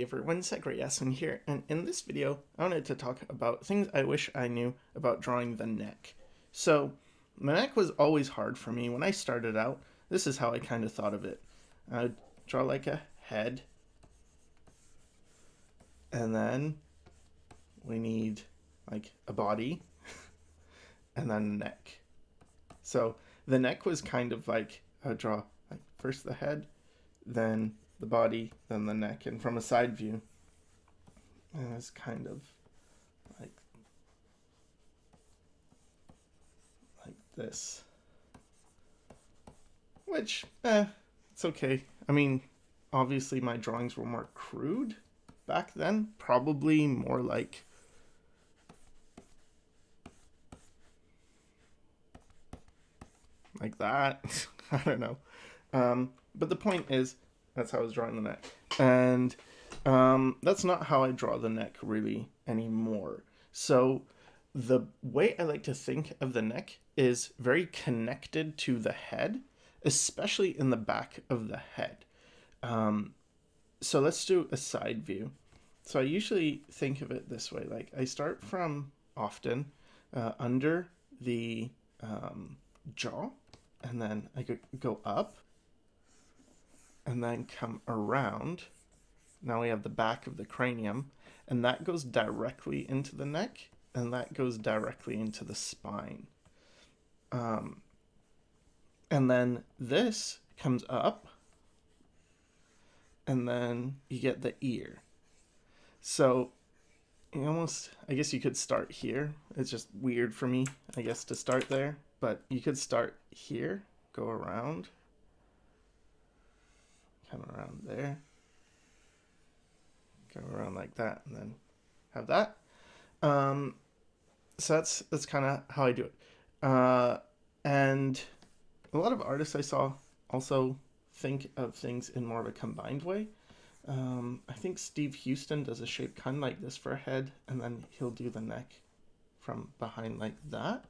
everyone, Yes, and here, and in this video, I wanted to talk about things I wish I knew about drawing the neck. So, the neck was always hard for me. When I started out, this is how I kind of thought of it. I would draw like a head, and then we need like a body, and then a neck. So, the neck was kind of like, I would draw like first the head, then the body, then the neck, and from a side view, it was kind of like this, which, it's okay. I mean, obviously my drawings were more crude back then, probably more like that. I don't know. But the point is, that's how I was drawing the neck. And that's not how I draw the neck really anymore. So the way I like to think of the neck is very connected to the head, especially in the back of the head. So let's do a side view. So I usually think of it this way. Like I start from often under the jaw, and then I could go up and then come around. Now we have the back of the cranium, and that goes directly into the neck, and that goes directly into the spine. And then this comes up, and then you get the ear. So you almost, I guess you could start here. It's just weird for me, I guess, to start there, but you could start here, go around, come around there, go around like that, and then have that. So that's kind of how I do it. And a lot of artists I saw also think of things in more of a combined way. I think Steve Houston does a shape kind of like this for a head, and then he'll do the neck from behind like that,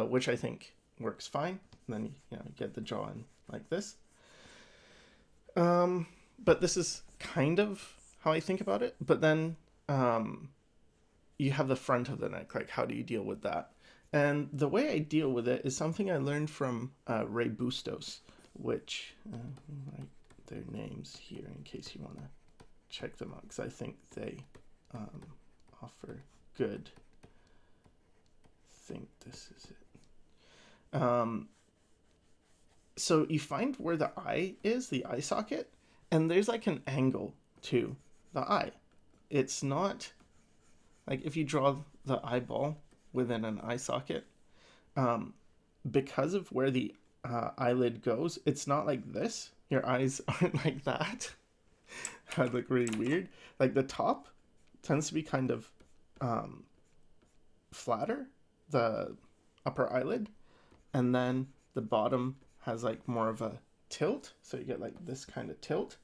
which I think works fine. And then you get the jaw in like this. But this is kind of how I think about it. But then you have the front of the neck. Like, how do you deal with that? And the way I deal with it is something I learned from Ray Bustos, which write their names here in case you want to check them out, because I think they offer good. I think this is it. So you find where the eye is, the eye socket, and there's like an angle to the eye. It's not like if you draw the eyeball within an eye socket, because of where the eyelid goes, it's not like this. Your eyes aren't like that. That look really weird. Like the top tends to be kind of flatter, the upper eyelid, and then the bottom has like more of a tilt, so you get like this kind of tilt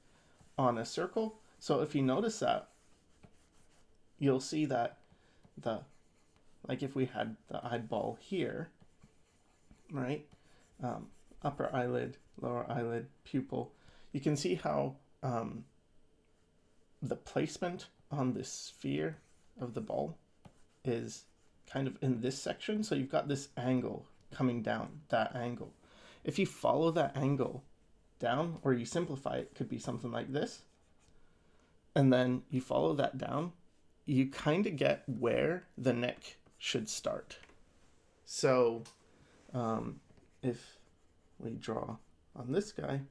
on a circle. So if you notice that, you'll see that like if we had the eyeball here, right, upper eyelid, lower eyelid, pupil, you can see how the placement on the sphere of the ball is kind of in this section. So you've got this angle coming down, that angle. If you follow that angle down, or you simplify it, it could be something like this, and then you follow that down, you kind of get where the neck should start. So if we draw on this guy,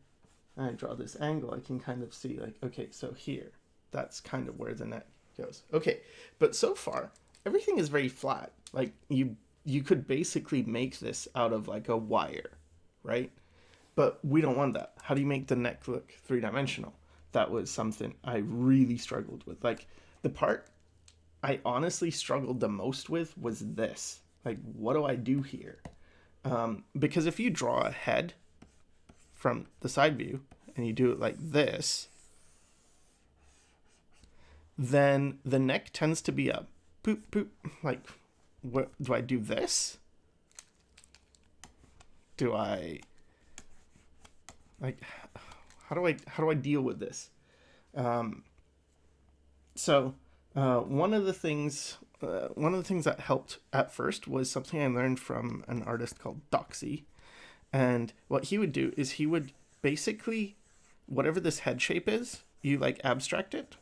and I draw this angle, I can kind of see like, okay, so here, that's kind of where the neck goes. Okay, but so far, everything is very flat. Like you could basically make this out of like a wire, right? But we don't want that. How do you make the neck look three-dimensional? That was something I really struggled with. Like the part I honestly struggled the most with was this. Like, what do I do here? Because if you draw a head from the side view and you do it like this, then the neck tends to be a poop poop. Like, what do I do? This? Do I like? How do I deal with this? So one of the things that helped at first was something I learned from an artist called Doxy. And what he would do is he would basically, whatever this head shape is, you like abstract it,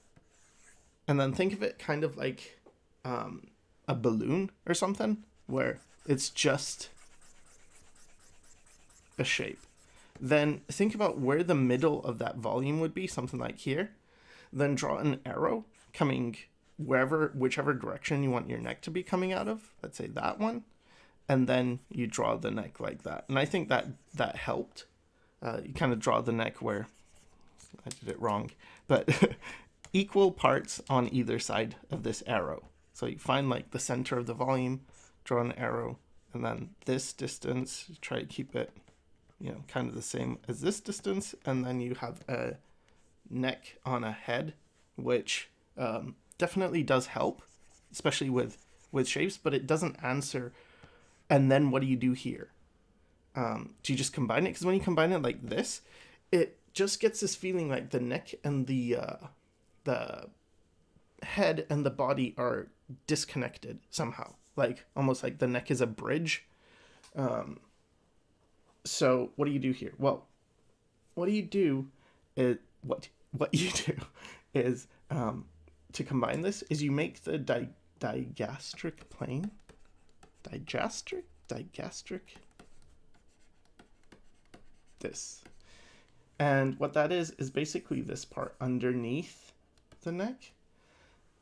and then think of it kind of like a balloon or something, where it's just a shape. Then think about where the middle of that volume would be, something like here. Then draw an arrow coming whichever direction you want your neck to be coming out of. Let's say that one. And then you draw the neck like that. And I think that helped. You kind of draw the neck where, I did it wrong, but equal parts on either side of this arrow. So you find like the center of the volume, draw an arrow, and then this distance, try to keep it, kind of the same as this distance. And then you have a neck on a head, which definitely does help, especially with shapes, but it doesn't answer. And then what do you do here? Do you just combine it? Because when you combine it like this, it just gets this feeling like the neck and the head and the body are disconnected somehow. Like almost like the neck is a bridge. So what do you do here? Well, what you do is to combine this is you make the digastric plane. Digastric. This. And what that is basically this part underneath the neck.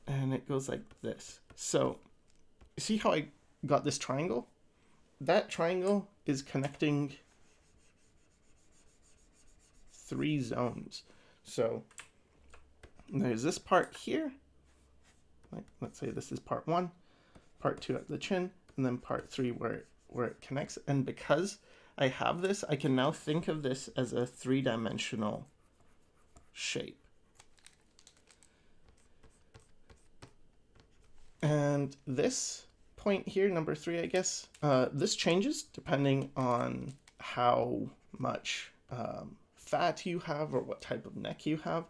And it goes like this. So, see how I got this triangle? That triangle is connecting 3 zones. So, there's this part here. Like, let's say this is part 1, part 2 at the chin, and then part 3 where it connects. And because I have this, I can now think of this as a 3-dimensional shape. And this point here, number 3, I guess, this changes depending on how much fat you have or what type of neck you have.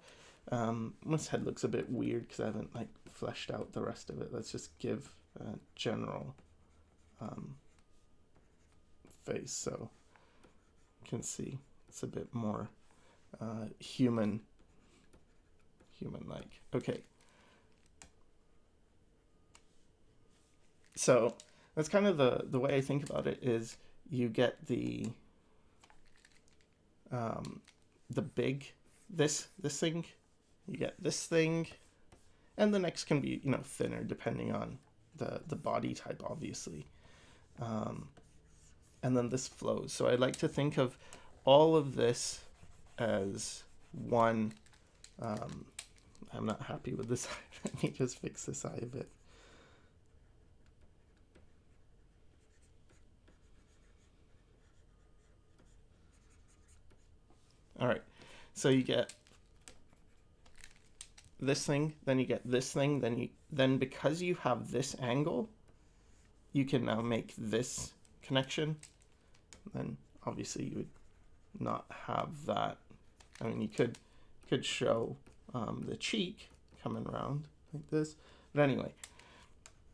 This head looks a bit weird because I haven't like fleshed out the rest of it. Let's just give a general face so you can see it's a bit more human-like. Okay. So that's kind of the way I think about it is you get the big, this thing, you get this thing, and the next can be, thinner depending on the body type, obviously. And then this flows. So I like to think of all of this as one. I'm not happy with this eye. Let me just fix this eye a bit. All right, so you get this thing, then you get this thing, then because you have this angle, you can now make this connection. Then obviously you would not have that. I mean, you could show the cheek coming around like this, but anyway.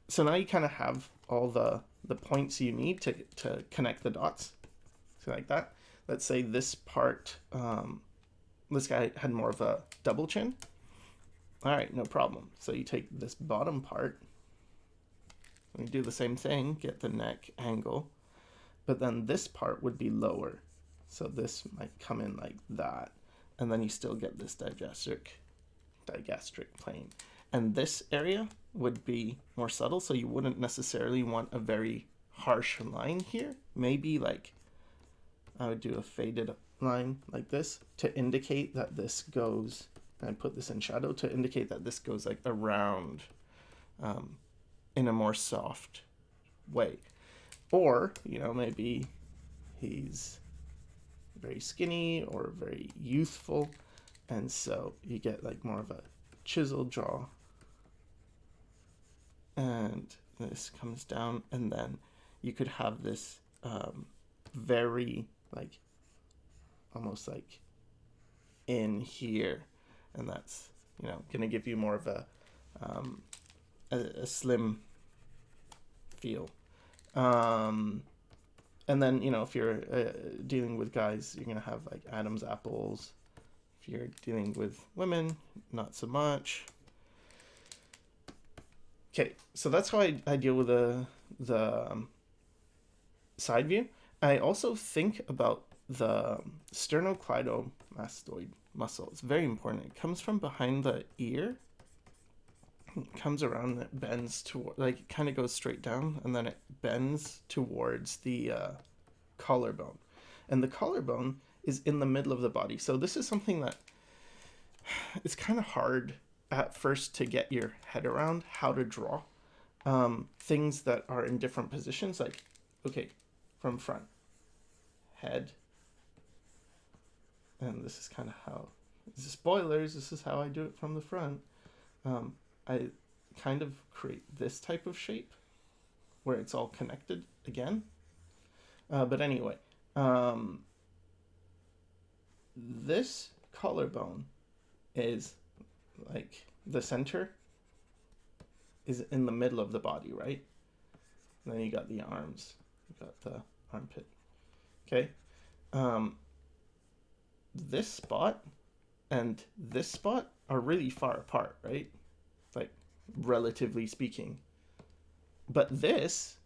So now you kind of have all the points you need to connect the dots. So like that. Let's say this part, this guy had more of a double chin. All right, no problem. So you take this bottom part, and you do the same thing, get the neck angle, but then this part would be lower. So this might come in like that, and then you still get this digastric plane. And this area would be more subtle, so you wouldn't necessarily want a very harsh line here. Maybe like I would do a faded line like this to indicate that this goes, and put this in shadow to indicate that this goes like around in a more soft way. Or, maybe he's very skinny or very youthful, and so you get like more of a chiseled jaw. And this comes down, and then you could have this very like almost like in here, and that's gonna give you more of a a slim feel. And then, you know, if you're dealing with guys, you're going to have like Adam's apples. If you're dealing with women, not so much. Okay, so that's how I deal with the side view. I also think about the sternocleidomastoid muscle. It's very important. It comes from behind the ear, it comes around, and it bends toward, like, it kind of goes straight down, and then it bends towards the collarbone. And the collarbone is in the middle of the body. So this is something that it's kind of hard at first to get your head around how to draw things that are in different positions. Like, okay, from front, head, and this is kind of how, this is spoilers, this is how I do it from the front. I kind of create this type of shape where it's all connected again. But anyway, this collarbone is like the center is in the middle of the body, right? And then you got the arms, you got the armpit. Okay. This spot and this spot are really far apart, right? Like, relatively speaking. But this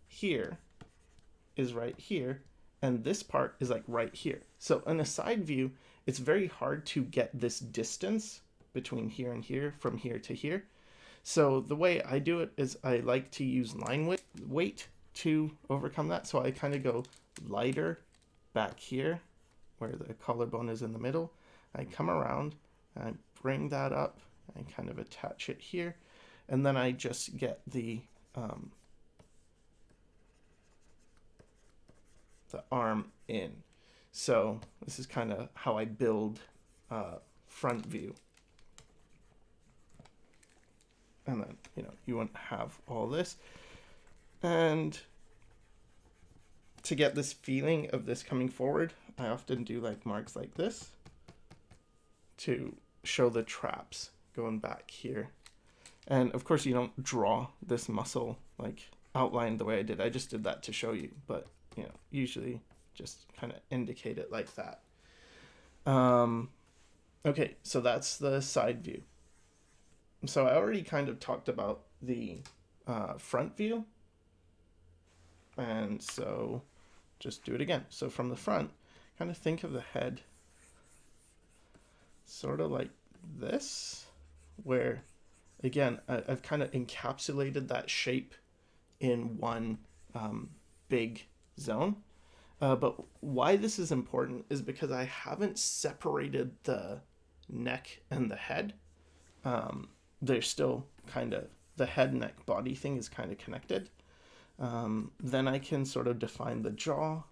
here is right here, and this part is like right here. So in a side view, it's very hard to get this distance between here and here, from here to here. So the way I do it is I like to use line weight to overcome that. So I kind of go lighter back here where the collarbone is in the middle. I come around and I bring that up and kind of attach it here. And then I just get the arm in. So this is kind of how I build front view. And then, you know, you wouldn't have all this. And to get this feeling of this coming forward, I often do like marks like this to show the traps going back here. And of course you don't draw this muscle like outlined the way I did. I just did that to show you, but you know, usually just kind of indicate it like that. Okay, so that's the side view. So I already kind of talked about the front view. And so just do it again. So from the front, kind of think of the head sort of like this, where again, I've kind of encapsulated that shape in one big zone. But why this is important is because I haven't separated the neck and the head. They're still kind of, the head, neck, body thing is kind of connected. Then I can sort of define the jaw,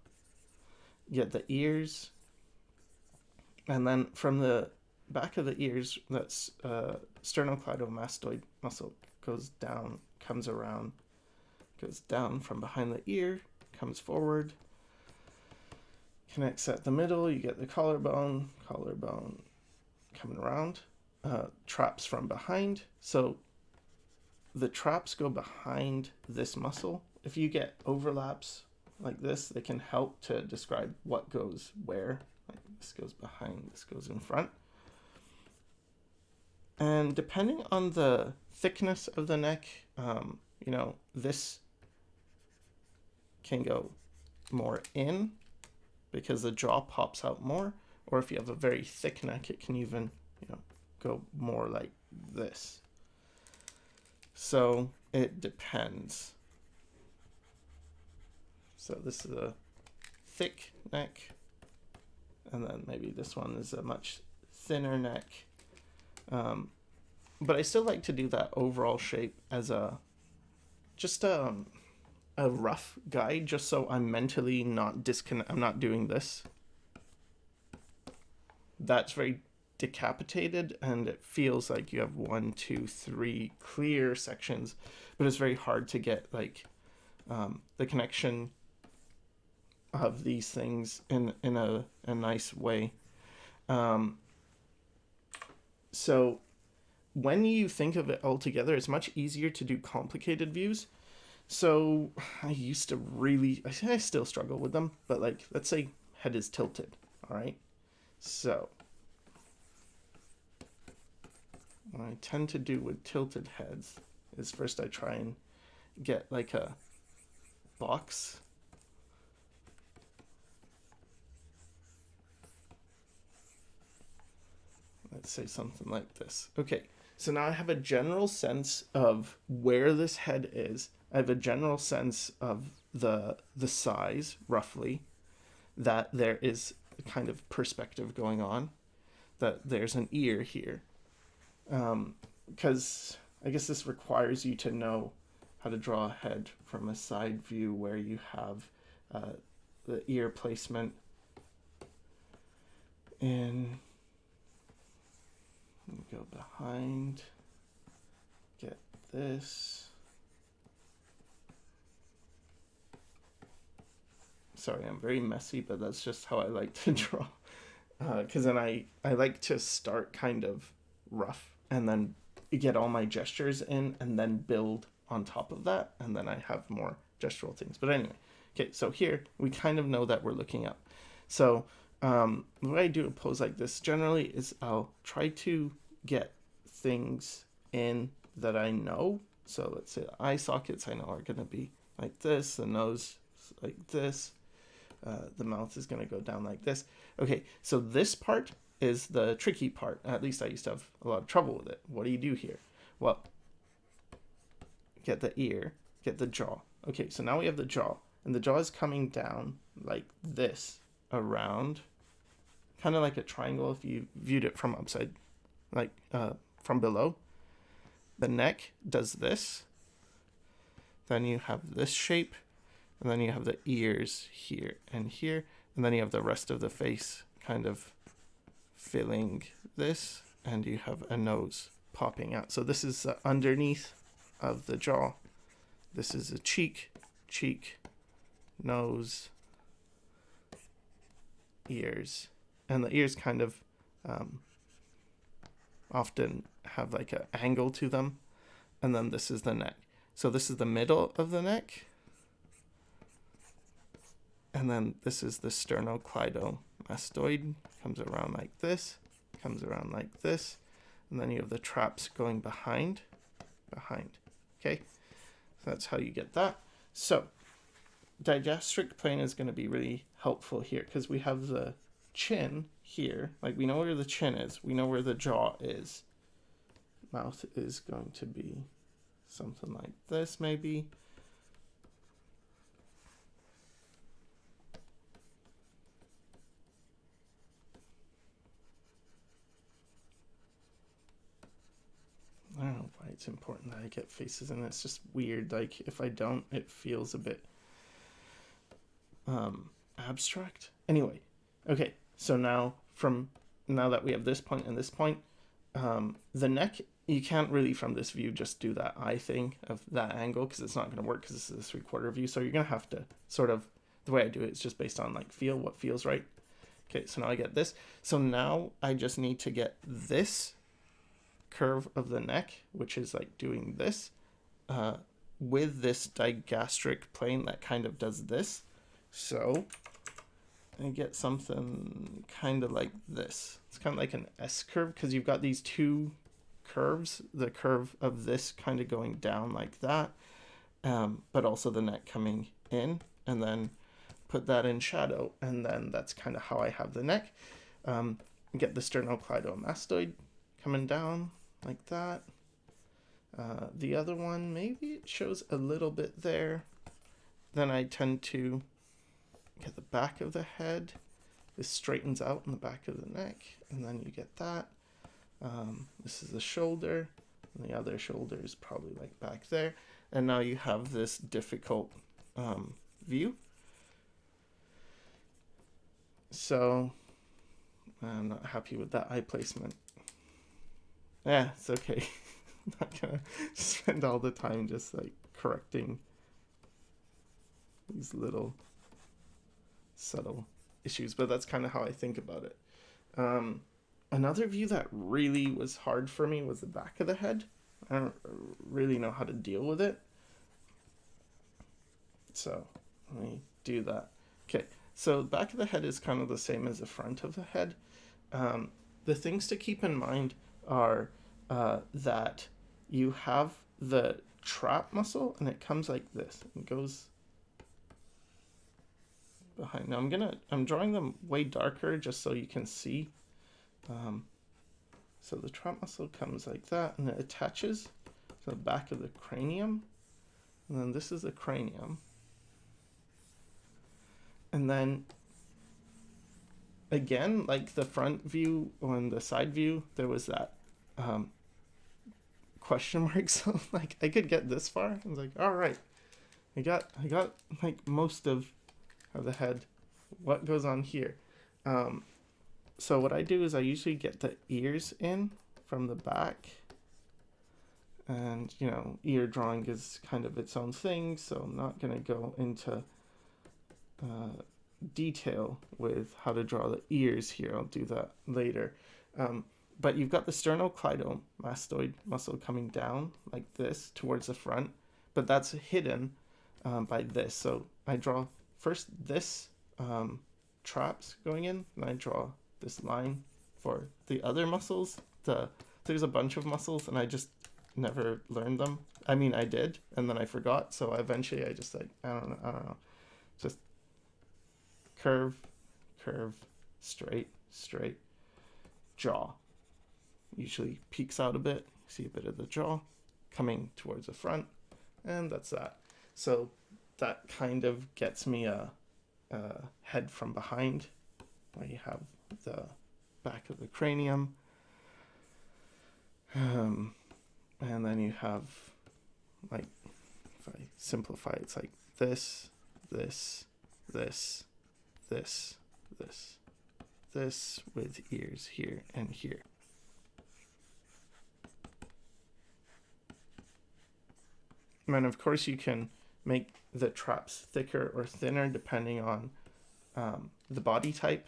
get the ears, and then from the back of the ears, that's sternocleidomastoid muscle, goes down, comes around, goes down from behind the ear, comes forward, connects at the middle, you get the collarbone coming around, traps from behind. So the traps go behind this muscle. If you get overlaps like this, they can help to describe what goes where. Like this goes behind, this goes in front. And depending on the thickness of the neck, you know, this can go more in because the jaw pops out more. Or if you have a very thick neck, it can even, you know, go more like this. So it depends. So this is a thick neck, and then maybe this one is a much thinner neck. But I still like to do that overall shape as a rough guide, just so I'm mentally not I'm not doing this. That's very decapitated, and it feels like you have 1, 2, 3 clear sections, but it's very hard to get like the connection of these things in a nice way. So when you think of it all together, it's much easier to do complicated views. So I used to really, I still struggle with them, but like, let's say head is tilted, all right? So what I tend to do with tilted heads is first I try and get like a box. Let's say something like this. Okay, so now I have a general sense of where this head is. I have a general sense of the size, roughly, that there is a kind of perspective going on, that there's an ear here. Because I guess this requires you to know how to draw a head from a side view where you have the ear placement in. Go behind, get this. Sorry, I'm very messy, but that's just how I like to draw. Because then I like to start kind of rough and then get all my gestures in and then build on top of that. And then I have more gestural things. But anyway, okay, so here we kind of know that we're looking up. So the way I do a pose like this generally is I'll try to get things in that I know. So let's say the eye sockets I know are going to be like this, the nose like this, the mouth is going to go down like this. Okay, so this part is the tricky part. At least I used to have a lot of trouble with it. What do you do here? Well, get the ear, get the jaw. Okay, so now we have the jaw, and the jaw is coming down like this around, kind of like a triangle if you viewed it from upside, like from below. The neck does this, then you have this shape, and then you have the ears here and here, and then you have the rest of the face kind of filling this, and you have a nose popping out. So this is underneath of the jaw. This is a cheek, nose, ears, and the ears kind of often have like an angle to them, and then this is the neck. So this is the middle of the neck, and then this is the sternocleidomastoid, comes around like this, comes around like this, and then you have the traps going behind. Okay, so that's how you get that. So digastric plane is going to be really helpful here because we have the chin here, like we know where the chin is, we know where the jaw is. Mouth is going to be something like this maybe. I don't know why it's important that I get faces in. It's just weird. Like if I don't, it feels a bit abstract. Anyway, okay. So now that we have this point and this point, the neck, you can't really from this view just do that eye thing of that angle because it's not going to work because this is a 3/4 view. So you're going to have to sort of, the way I do it is just based on like what feels right. Okay, so now I get this. So now I just need to get this curve of the neck, which is like doing this, with this digastric plane that kind of does this. So I get something kind of like this. It's kind of like an S curve because you've got these two curves, the curve of this kind of going down like that, but also the neck coming in, and then put that in shadow, and then that's kind of how I have the neck. Get the sternocleidomastoid coming down like that. The other one, maybe it shows a little bit there. Then I tend to get the back of the head. This straightens out in the back of the neck, and then you get that. This is the shoulder, and the other shoulder is probably like back there. And now you have this difficult view. So I'm not happy with that eye placement. Yeah, it's okay. I'm not gonna spend all the time just like correcting these little subtle issues, but that's kind of how I think about it. Another view that really was hard for me was the back of the head. I don't really know how to deal with it. So let me do that. Okay, so the back of the head is kind of the same as the front of the head. The things to keep in mind are that you have the trap muscle and it comes like this. It goes behind. Now I'm drawing them way darker just so you can see. So the trap muscle comes like that and it attaches to the back of the cranium. And then this is the cranium. And then again, like the front view or the side view, there was that question mark. So like I could get this far. I was like, all right, I got like most of the head. What goes on here? So what I do is I usually get the ears in from the back. And, you know, ear drawing is kind of its own thing, so I'm not going to go into detail with how to draw the ears here. I'll do that later. But you've got the sternocleidomastoid muscle coming down like this towards the front, but that's hidden by this. So I draw first this traps going in, and I draw this line for the other muscles. There's a bunch of muscles, and I just never learned them. I mean, I did, and then I forgot. So eventually, I just like I don't know, just curve, straight, jaw. Usually peeks out a bit. See a bit of the jaw coming towards the front, and that's that. So that kind of gets me a head from behind, where you have the back of the cranium. And then you have, like, if I simplify, it's like this with ears here and here. And then, of course, you can make the traps thicker or thinner depending on the body type.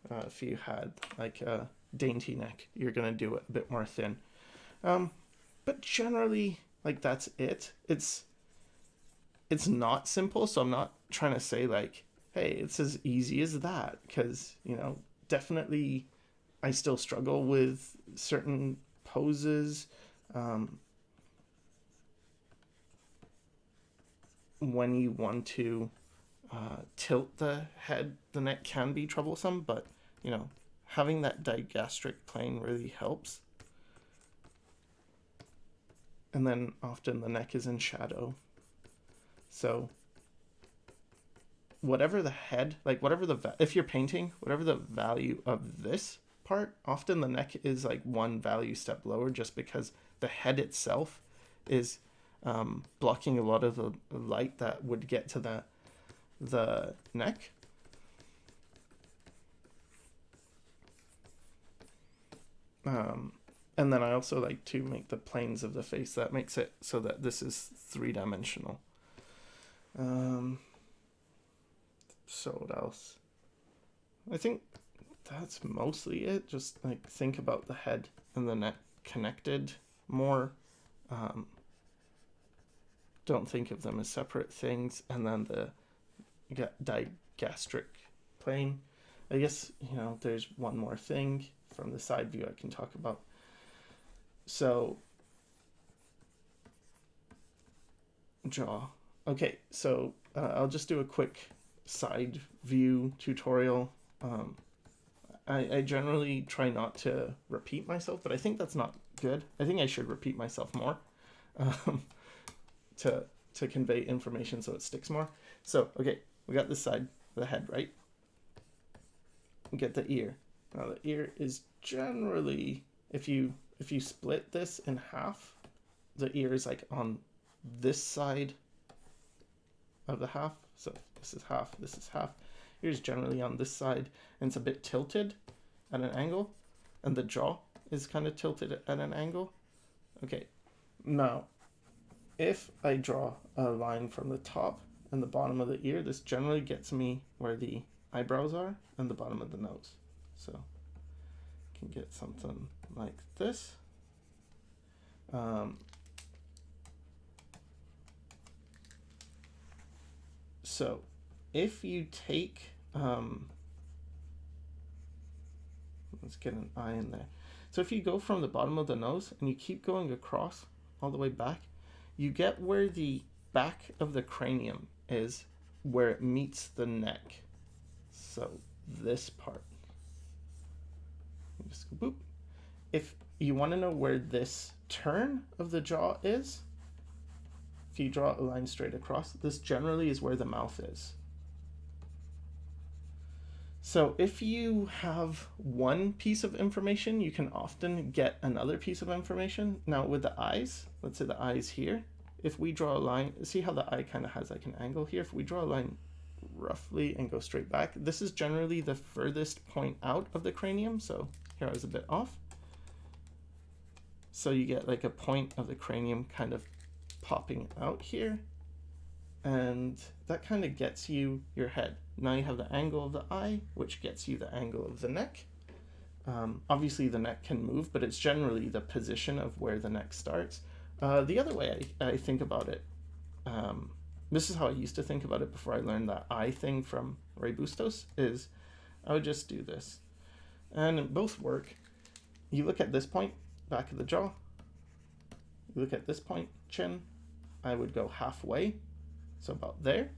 If you had, like, a dainty neck, you're going to do it a bit more thin. But generally, like, that's it. It's not simple, so I'm not trying to say, like, hey, it's as easy as that, because, you know, definitely I still struggle with certain poses. When you want to tilt the head, the neck can be troublesome, but, you know, having that digastric plane really helps. And then often the neck is in shadow. So whatever the head, like if you're painting, whatever the value of this part, often the neck is like one value step lower, just because the head itself is blocking a lot of the light that would get to the neck. And then I also like to make the planes of the face. That makes it so that this is three-dimensional. So what else? I think that's mostly it. Just like think about the head and the neck connected more. Don't think of them as separate things. And then the digastric plane. I guess, you know, there's one more thing from the side view I can talk about. So, jaw. Okay, so I'll just do a quick side view tutorial. I generally try not to repeat myself, but I think that's not good. I think I should repeat myself more to convey information so it sticks more. So, okay, we got this side of the head, right? We get the ear. Now the ear is generally, if you split this in half, the ear is like on this side of the half. So this is half, this is half. Ear is generally on this side, and it's a bit tilted at an angle, and the jaw is kind of tilted at an angle. Okay, now if I draw a line from the top and the bottom of the ear, this generally gets me where the eyebrows are and the bottom of the nose. So can get something like this. So if you take, let's get an eye in there. So if you go from the bottom of the nose and you keep going across all the way back, you get where the back of the cranium is, where it meets the neck. So this part. Just go boop. If you want to know where this turn of the jaw is, if you draw a line straight across, this generally is where the mouth is. So if you have one piece of information, you can often get another piece of information. Now with the eyes, let's say the eye is here. If we draw a line, see how the eye kind of has like an angle here? If we draw a line roughly and go straight back, this is generally the furthest point out of the cranium. So here I was a bit off. So you get like a point of the cranium kind of popping out here. And that kind of gets you your head. Now you have the angle of the eye, which gets you the angle of the neck. Obviously the neck can move, but it's generally the position of where the neck starts. The other way I think about it, this is how I used to think about it before I learned that eye thing from Ray Bustos, is I would just do this. And both work. You look at this point, back of the jaw. You look at this point, chin. I would go halfway, so about there.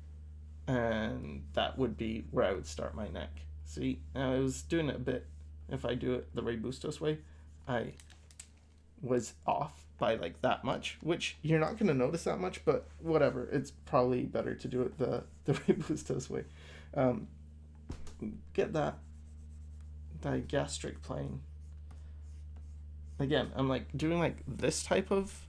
And that would be where I would start my neck. See, I was doing it a bit, if I do it the Ray Bustos way, I was off by like that much, which you're not going to notice that much, but whatever. It's probably better to do it the Ray Bustos way. Get that digastric plane. Again, I'm like doing like this type of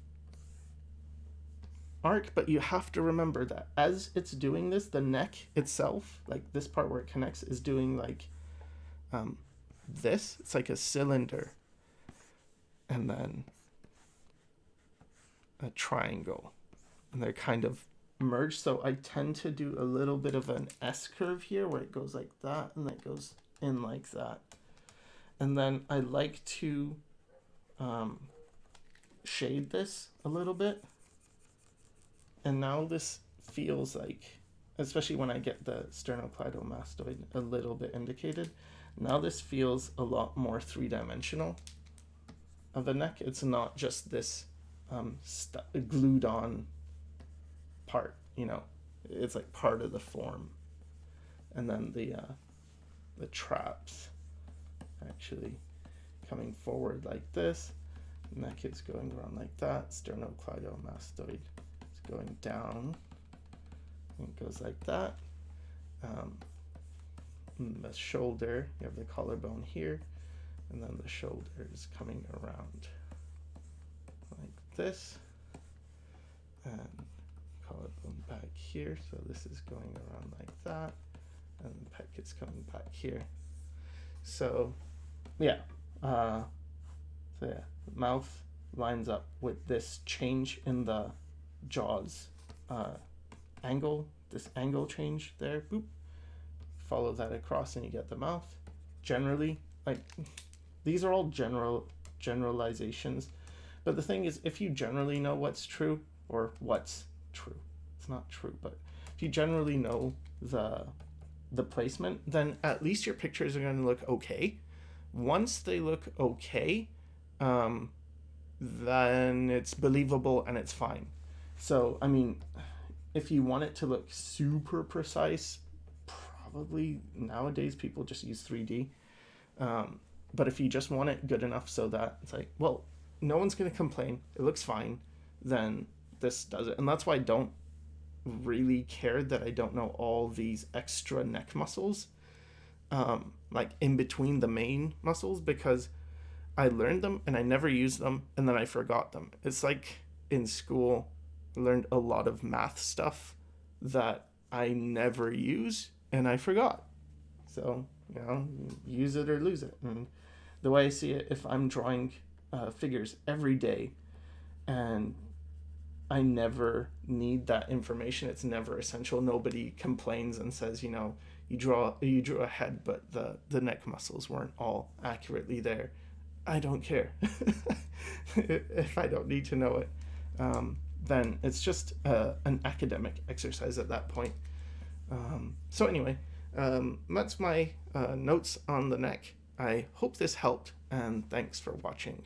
arc, but you have to remember that as it's doing this, the neck itself, like this part where it connects, is doing like this. It's like a cylinder, and then a triangle, and they're kind of merged. So I tend to do a little bit of an S curve here where it goes like that and that goes in like that. And then I like to shade this a little bit. And now this feels like, especially when I get the sternocleidomastoid a little bit indicated, now this feels a lot more three-dimensional of the neck. It's not just this glued on part, you know, it's like part of the form. And then the traps actually coming forward like this, neck is going around like that, sternocleidomastoid is going down, and it goes like that. The shoulder, you have the collarbone here, and then the shoulder is coming around like this, and collarbone back here, so this is going around like that, and the pec is coming back here. So yeah, the mouth lines up with this change in the jaws angle, this angle change there, boop. Follow that across and you get the mouth. Generally, like, these are all generalizations, but the thing is, if you generally know what's true, or what's true, it's not true, but if you generally know the placement, then at least your pictures are going to look okay. Once they look okay, then it's believable and it's fine. So I mean, if you want it to look super precise, probably nowadays people just use 3D. But if you just want it good enough so that it's like, well, no one's going to complain, it looks fine, then this does it. And that's why I don't really care that I don't know all these extra neck muscles, like in between the main muscles, because I learned them and I never used them, and then I forgot them. It's like in school, I learned a lot of math stuff that I never use and I forgot. So, you know, use it or lose it. And the way I see it, if I'm drawing figures every day and I never need that information, it's never essential. Nobody complains and says, you know, you drew a head, but the neck muscles weren't all accurately there. I don't care. If I don't need to know it, then it's just an academic exercise at that point. So anyway, that's my notes on the neck. I hope this helped, and thanks for watching.